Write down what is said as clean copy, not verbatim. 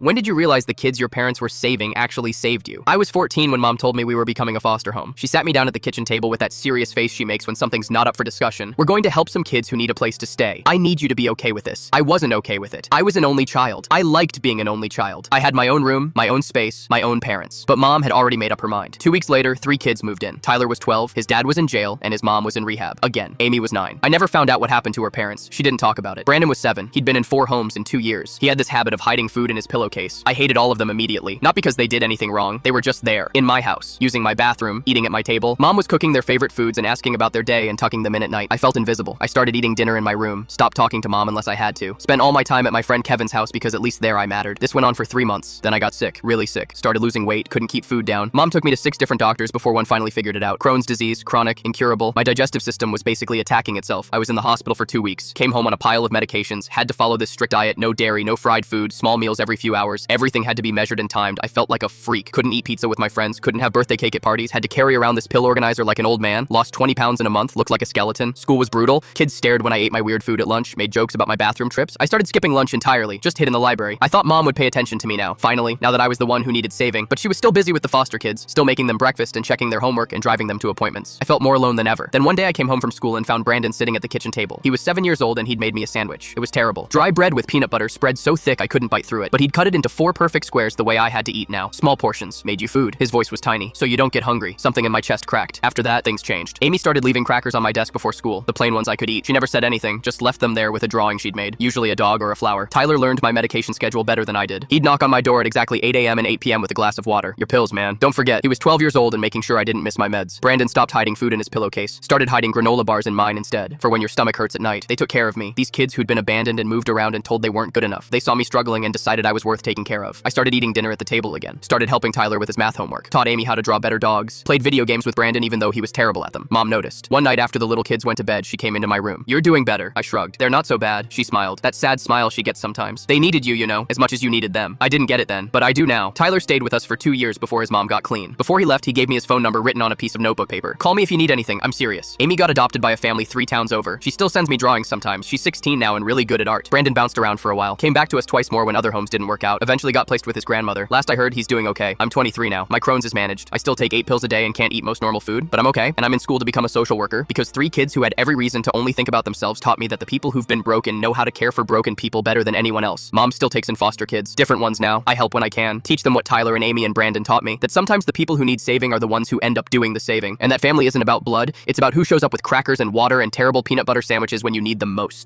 When did you realize the kids your parents were saving actually saved you? I was 14 when mom told me we were becoming a foster home. She sat me down at the kitchen table with that serious face she makes when something's not up for discussion. We're going to help some kids who need a place to stay. I need you to be okay with this. I wasn't okay with it. I was an only child. I liked being an only child. I had my own room, my own space, my own parents. But mom had already made up her mind. 2 weeks later, 3 kids moved in. Tyler was 12, his dad was in jail, and his mom was in rehab. Again, Amy was 9. I never found out what happened to her parents. She didn't talk about it. Brandon was 7. He'd been in 4 homes in 2 years. He had this habit of hiding food in his pillowcase. I hated all of them immediately. Not because they did anything wrong. They were just there, in my house, using my bathroom, eating at my table. Mom was cooking their favorite foods and asking about their day and tucking them in at night. I felt invisible. I started eating dinner in my room, stopped talking to mom unless I had to. Spent all my time at my friend Kevin's house because at least there I mattered. This went on for 3 months. Then I got sick, really sick. Started losing weight, couldn't keep food down. Mom took me to 6 different doctors before one finally figured it out. Crohn's disease, chronic, incurable. My digestive system was basically attacking itself. I was in the hospital for 2 weeks. Came home on a pile of medications, had to follow this strict diet, no dairy, no fried food, small meals every few hours. Everything had to be measured and timed. I felt like a freak. Couldn't eat pizza with my friends, couldn't have birthday cake at parties, had to carry around this pill organizer like an old man, lost 20 pounds in a month, looked like a skeleton. School was brutal. Kids stared when I ate my weird food at lunch, made jokes about my bathroom trips. I started skipping lunch entirely, just hid in the library. I thought mom would pay attention to me now, finally, now that I was the one who needed saving, but she was still busy with the foster kids, still making them breakfast and checking their homework and driving them to appointments. I felt more alone than ever. Then one day I came home from school and found Brandon sitting at the kitchen table. He was 7 years old and he'd made me a sandwich. It was terrible. Dry bread with peanut butter spread so thick I couldn't bite through it, but he'd cut it into 4 perfect squares the way I had to eat now. Small portions. Made you food. His voice was tiny. So you don't get hungry. Something in my chest cracked. After that, things changed. Amy started leaving crackers on my desk before school, the plain ones I could eat. She never said anything, just left them there with a drawing she'd made, usually a dog or a flower. Tyler learned my medication schedule better than I did. He'd knock on my door at exactly 8 a.m. and 8 p.m. with a glass of water. Your pills, man. Don't forget, he was 12 years old and making sure I didn't miss my meds. Brandon stopped hiding food in his pillowcase, started hiding granola bars in mine instead, for when your stomach hurts at night. They took care of me. These kids who'd been abandoned and moved around and told they weren't good enough. They saw me struggling and decided I was worth taking care of. I started eating dinner at the table again, started helping Tyler with his math homework, taught Amy how to draw better dogs, played video games with Brandon even though he was terrible at them. Mom noticed. One night after the little kids went to bed, she came into my room. You're doing better, I shrugged. They're not so bad, she smiled. That sad smile she gets sometimes. They needed you, you know, as much as you needed them. I didn't get it then, but I do now. Tyler stayed with us for 2 years before his mom got clean. Before he left, he gave me his phone number written on a piece of notebook paper. Call me if you need anything, I'm serious. Amy got adopted by a family 3 towns over. She still sends me drawings sometimes. She's 16 now and really good at art. Brandon bounced around for a while, came back to us twice more when other homes didn't work out, eventually got placed with his grandmother. Last I heard, he's doing okay. I'm 23 now. My Crohn's is managed. I still take 8 pills a day and can't eat most normal food, but I'm okay. And I'm in school to become a social worker because 3 kids who had every reason to only think about themselves taught me that the people who've been broken know how to care for broken people better than anyone else. Mom still takes in foster kids, different ones now. I help when I can, teach them what Tyler and Amy and Brandon taught me, that sometimes the people who need saving are the ones who end up doing the saving, and that family isn't about blood, it's about who shows up with crackers and water and terrible peanut butter sandwiches when you need them most.